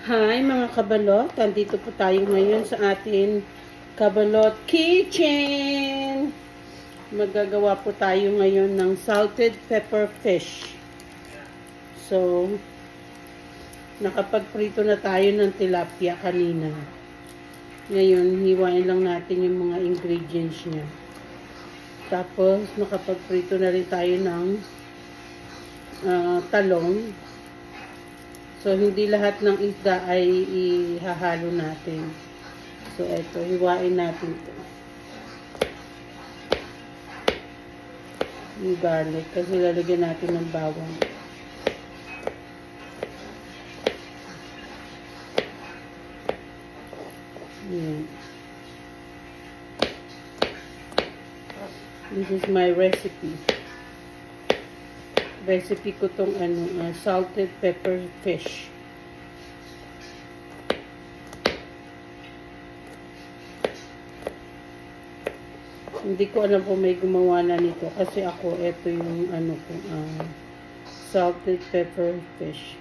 Hi mga kabalot, nandito po tayo ngayon sa atin Kabalot Kitchen. Magagawa po tayo ngayon ng salted pepper fish. So, nakapagprito na tayo ng tilapia kanina. Ngayon, hiwain lang natin yung mga ingredients niya. Tapos, nakapagprito na rin tayo ng talong. So, hindi lahat ng isda ay ihahalo natin. So, eto, hiwain natin ito. Yung garlic, kasi lalagyan natin ng bawang. Ayan. This is my recipe. Recipe ko tong salted pepper fish. Hindi ko alam kung may gumawa na nito kasi ako ito yung salted pepper fish.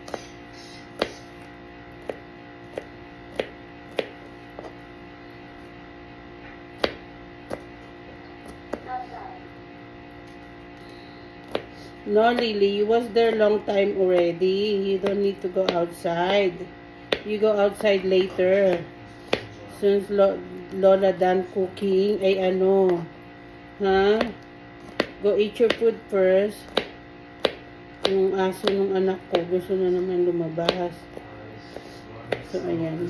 No, Lily, you was there long time already. You don't need to go outside. You go outside later. Since Lola done cooking, Go eat your food first. Yung aso ng anak ko, gusto na naman lumabas. So, ayan.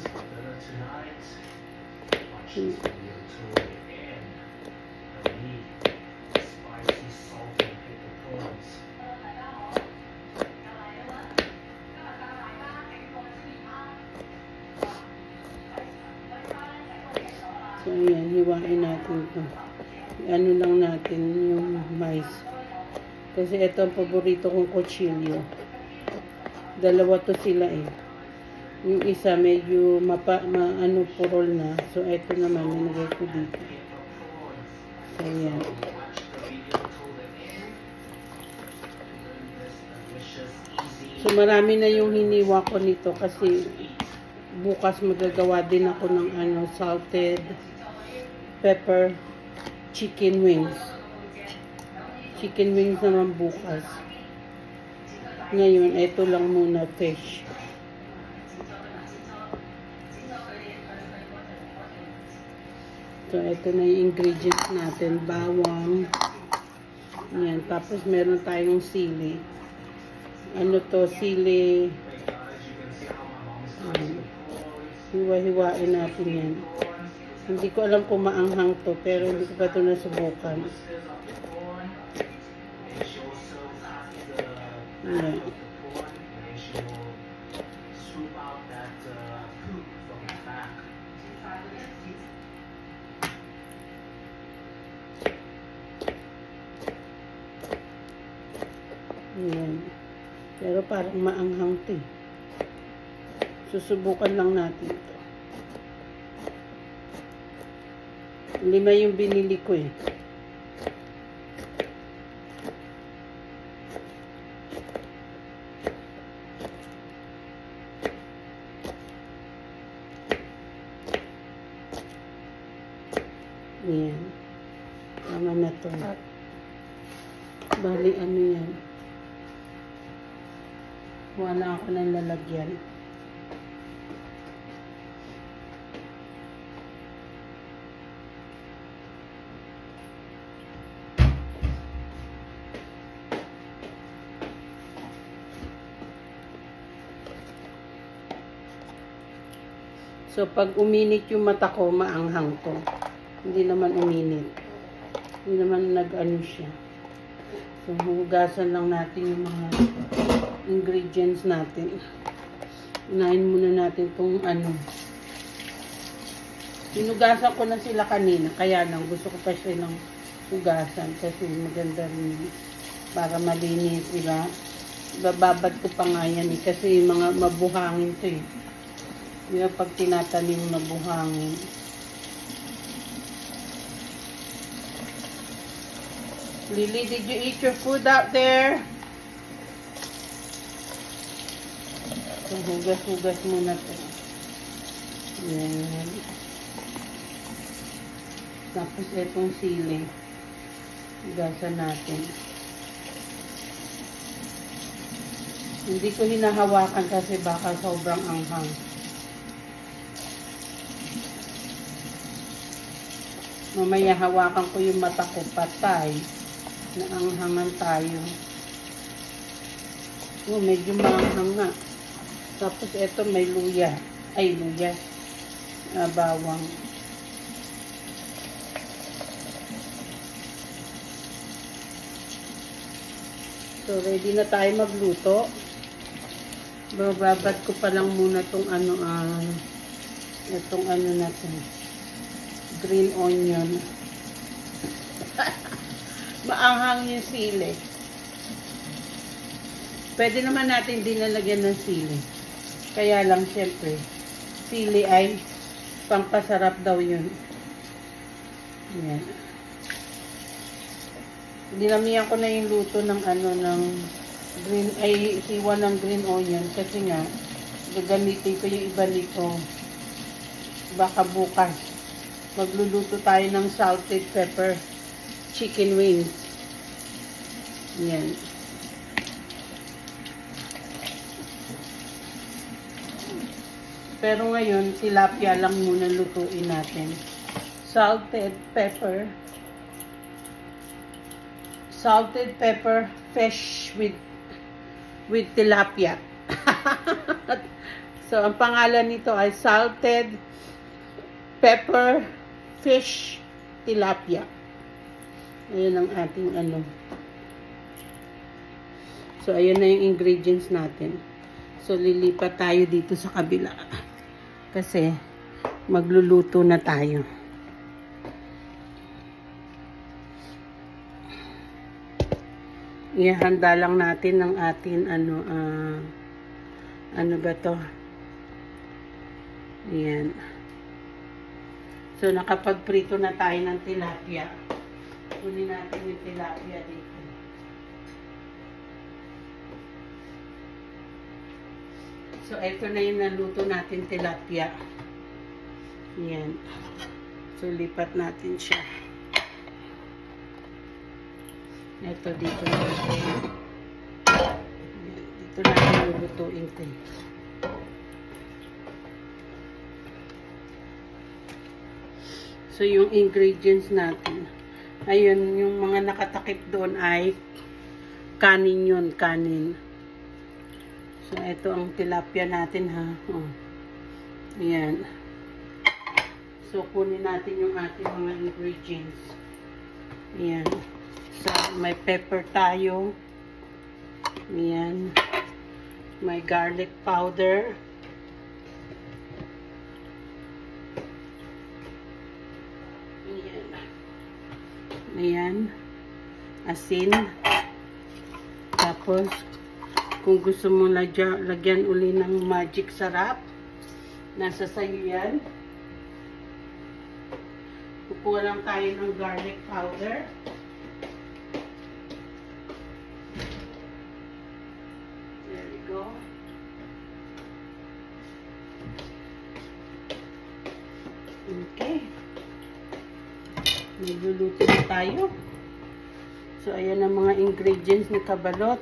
So, ayan, hiwain natin ito. Ano lang natin yung mais. Kasi ito ang paborito kong kutsilyo. Dalawa to sila eh. Yung isa medyo purol na. So, ito naman, nilagay ko dito. So, ayan. So, marami na yung hiniwa ko nito kasi bukas magagawa din ako ng salted pepper chicken wings. Chicken wings naman bukas. Ngayon, ito lang muna fish. So, ito na yung ingredients natin. Bawang. Yan. Tapos, meron tayong sili. Ano to? Sili. Hiwa-hiwain natin yan. Hindi ko alam kung maanghang to, pero hindi ko pa ito nasubukan. Ayan. Ayan. Pero parang maanghang to eh. Susubukan lang natin ito. 5 yung binili ko eh. Ayan. Tama na to. Bali, ano yan. Wala ako ng lalagyan. So, pag uminit yung mata ko, maanghang to. Hindi naman uminit. Hindi naman nag-ano siya. So, hugasan lang natin yung mga ingredients natin. Unahin muna natin itong Hinugasan ko na sila kanina. Kaya lang, gusto ko pa siya ng hugasan. Kasi maganda rin para malinis, diba? Bababad ko pa nga yan eh. Kasi mga mabuhangin to eh. Yung pag tinatanim na buhangin. Lily, did you eat your food out there? So, hugas-hugas muna to. Yan. Tapos, itong sili. Hugasan natin. Hindi ko hinahawakan kasi baka sobrang anghang. Mamaya hawakan ko yung mata ko, patay. Naanghangan tayo. Oh, medyo maanghang nga. Tapos ito may luya. Ay, luya. Bawang. So, ready na tayo magluto. Bababad ko pa lang muna itong itong natin. Green onion. Maanghang yung sili. Pwede naman natin dinalagyan ng sili. Kaya lang, syempre, sili ay pangpasarap daw yun. Yan. Dinamihan ko na yung luto ng ng green, hiwa ng green onion kasi nga, gagamitin ko yung iba nito. Baka bukas, magluluto tayo ng salted pepper chicken wings. Yan. Pero ngayon, tilapia lang muna lutuin natin. Salted pepper fish with tilapia. So, ang pangalan nito ay salted pepper fish tilapia. Ayan ang ating So, ayan na yung ingredients natin. So, lilipat tayo dito sa kabila. Kasi, magluluto na tayo. Ihanda lang natin ng ating ano ba to? Ayan. So, nakapagprito na tayo ng tilapia. Kunin natin yung tilapia dito. So, ito na yung naluto natin tilapia. Ayan. So, lipat natin siya. Ito dito natin. Dito natin lulutuin ito. So, yung ingredients natin. Ayun, yung mga nakatakip doon ay kanin yun, kanin. So, ito ang tilapia natin, ha. Oh. Ayan. So, kunin natin yung ating mga ingredients. Ayan. So, may pepper tayo. Ayan. May garlic powder. Ayan. Ayan. Asin. Tapos, kung gusto mo lagyan uli ng magic sarap, nasa sayo yan. Kukuha lang tayo ng garlic powder. There we go. Okay. Nagluluto na tayo. So, ayan ang mga ingredients ni kabalot.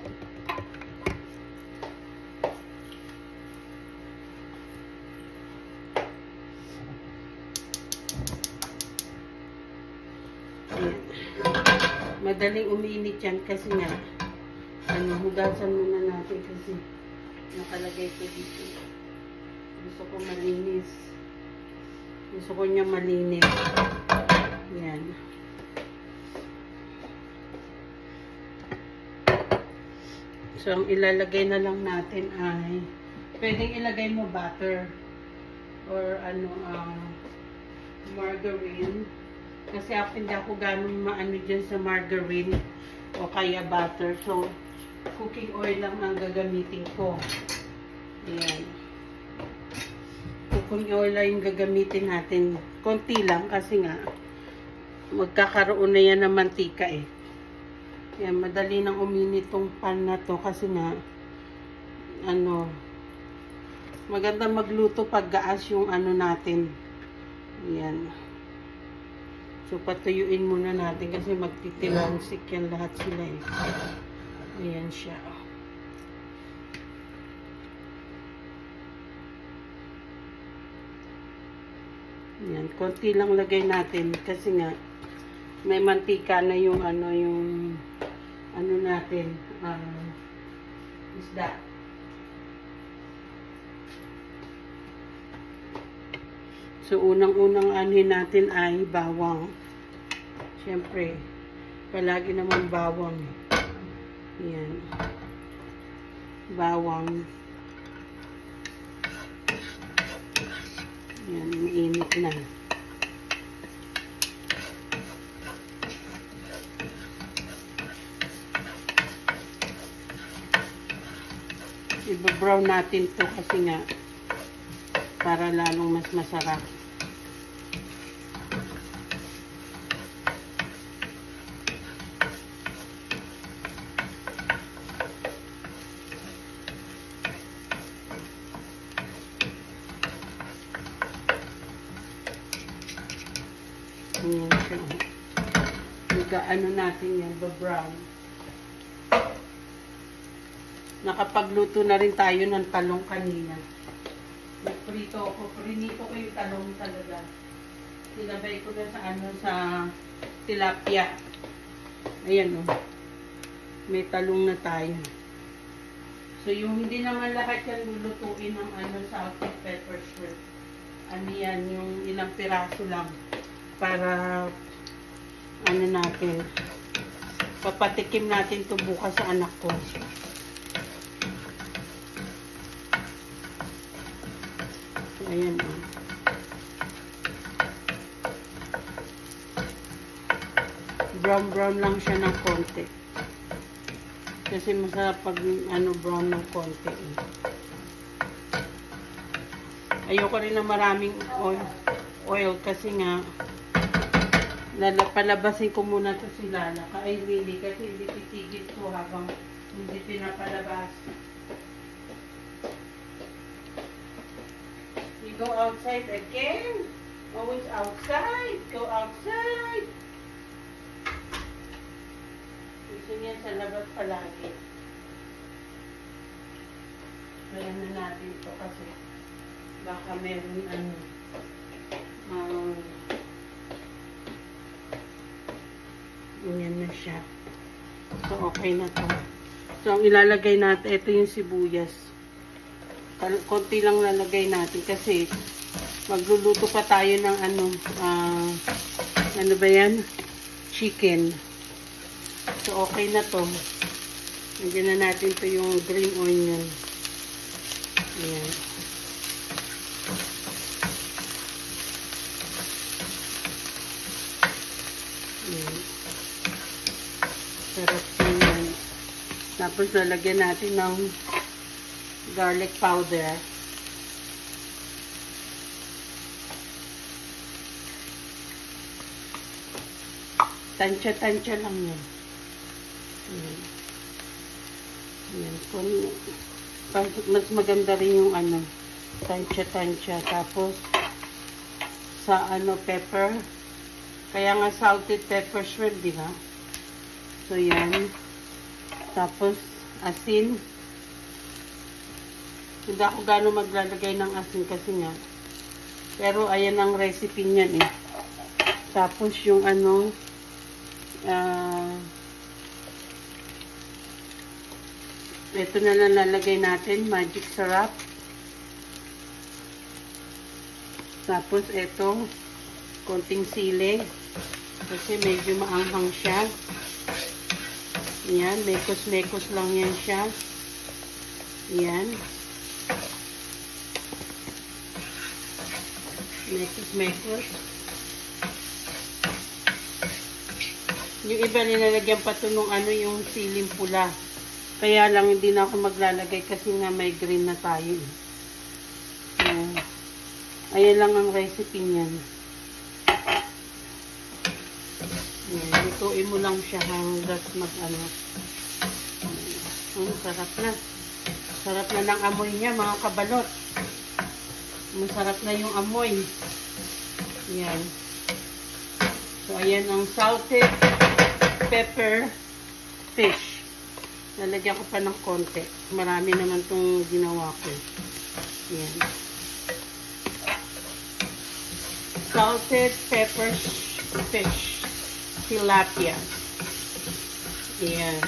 Madaling umiinit yan kasi nga hugasan muna natin kasi nakalagay ko dito. Gusto ko malinis. Gusto ko niya malinis. Yan. So, ang ilalagay na lang natin ay pwedeng ilagay mo butter or margarine. Kasi ako hindi ako ganun maano dyan sa margarine o kaya butter. So, cooking oil lang ang gagamitin ko. Ayan. Cooking oil lang yung gagamitin natin. Konti lang kasi nga magkakaroon na yan ng mantika eh. Ayan, madali nang uminit tong pan na to kasi nga Maganda magluto pag gaas yung ano natin. Ayan. So, patuyuin muna natin kasi magtitilansik yan lahat sila eh. Ayan siya. Ayan. Konti lang lagay natin kasi nga may mantika na yung ano natin. Isda. So, unang-unang anuhin natin ay bawang. Siyempre, palagi naman bawang. Ayan. Bawang. Ayan, mainit na. Iba-brown natin to kasi nga para lalong mas masarap. Ayan siya. Ano natin yan, brown. Nakapagluto na rin tayo ng talong kanina. Nagprito ako. Prinito ko yung talong talaga. Sinabay ko na sa tilapia. Ayan o. May talong na tayo. So, yung hindi naman lahat yan lulutuin ng salted pepper shrimp. Ano yan, yung ilang piraso lang. Para, natin. Papatikim natin ito bukas sa anak ko. Ayan o. Brown lang siya ng konti. Kasi masarap pag brown ng konti. Ayoko rin na maraming oil kasi nga palabasin ko muna ito si Lala. Ay, really, kasi hindi titigil ito habang hindi pinapalabas. You go outside again. Always outside. Go outside. Gusto niya sa labas palagi. Kaya na natin ito kasi baka meron ganyan na siya. So, okay na to. So, ang ilalagay natin, ito yung sibuyas. Konti lang lalagay natin kasi magluluto pa tayo ng ano ba yan? Chicken. So, okay na to. Nandiyan na natin to yung green onion. Ayan. Ayan. Sarap yan. Tapos lalagyan natin ng garlic powder. Tansya-tansya lang yan. Ayan. Ayan. Kung mas maganda rin yung tansya-tansya. Tapos sa pepper. Kaya nga salted pepper shrimp, di ba? So, yan. Tapos, asin. Hindi ako gano'ng maglalagay ng asin kasi nga. Pero, ayan ang recipe niyan eh. Tapos, yung ito na lang lalagay natin, magic syrup. Tapos, ito, konting sili. Kasi medyo maanghang siya. Yan, mekos-mekos lang yan siya. Yan. Mekos-mekos. Yung iba nilalagyan pa ito nung yung siling pula. Kaya lang hindi na ako maglalagay kasi nga may green na tayo. Ayan lang ang recipe niyan. Lutuin mo lang siya hanggat sarap na. Sarap na ng amoy niya, mga kabalot. Masarap na yung amoy. Yan. So, ayan ang salted pepper fish. Lalagyan ko pa ng konti. Marami naman itong ginawa ko. Yan. Salted pepper fish. Tilapia. Yan.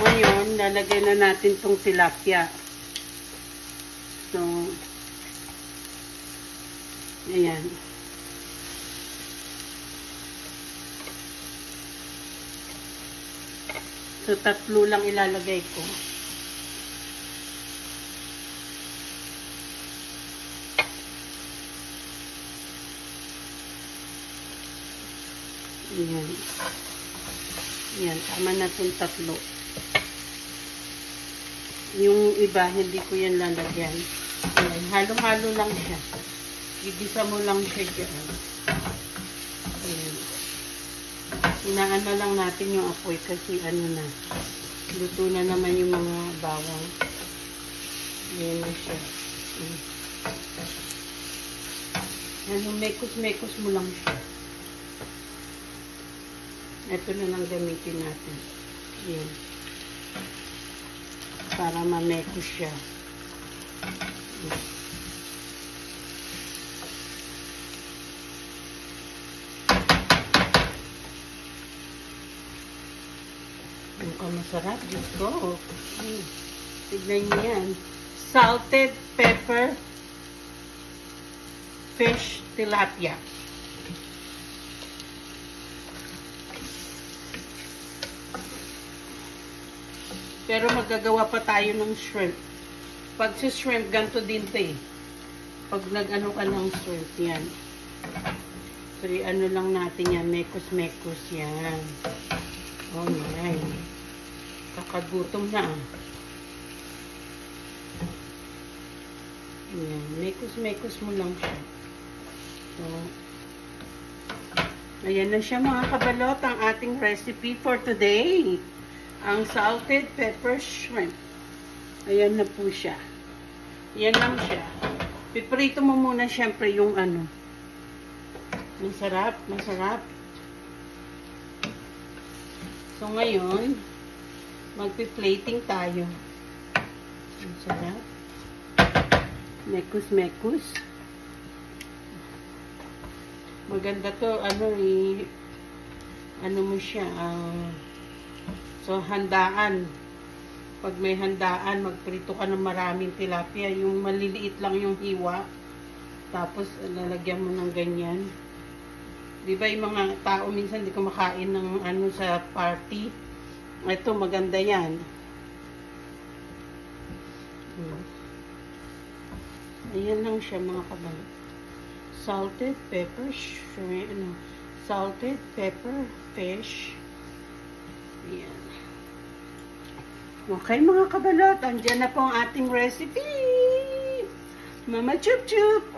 Ngayon, lalagay na natin tong tilapia. So, ayan. So, 3 lang ilalagay ko. Ayan. Ayan, tama na itong 3. Yung iba, hindi ko yan lalagyan. Ayan, halo-halo lang siya. Gigisa mo lang siya dyan. Ayan. Inaan na lang natin yung apoy kasi ano na. Luto na naman yung mga bawang. Ayan na siya. Ano, mekos-mekos mo lang siya. Ito na lang gamitin natin. Ayan. Para mamekos siya. Ang masarap. Diyos ko. Tignan niyo yan. Salted pepper fish tilapia. Pero magagawa pa tayo ng shrimp. Pag si shrimp, ganito din ito eh. Pag nag-ano ka ng shrimp, yan. So, ano lang natin yan. Mekos-mekos yan. Oh, my. Kakagutom na. Yan. Mekos-mekos mo lang siya. So, ayan na siya mga kabalot. Ang ating recipe for today. Ang salted pepper shrimp. Ayan na po siya. Yan lang siya. Piprito mo muna syempre yung ano. Masarap, masarap. So ngayon, magpi-plating tayo. Masarap. Mekus-mekus. Maganda to, ano eh, ano mo siya, so, handaan. Pag may handaan, magprito ka ng maraming tilapia. Yung maliliit lang yung hiwa. Tapos, lalagyan mo ng ganyan. Diba yung mga tao minsan hindi kumakain ng ano sa party? Ito, maganda yan. Ayan lang siya mga kabalo. Salted pepper shrimp, salted pepper fish. Ayan. Okay mga kabalot, andyan na po ang ating recipe. Mama Chup Chup!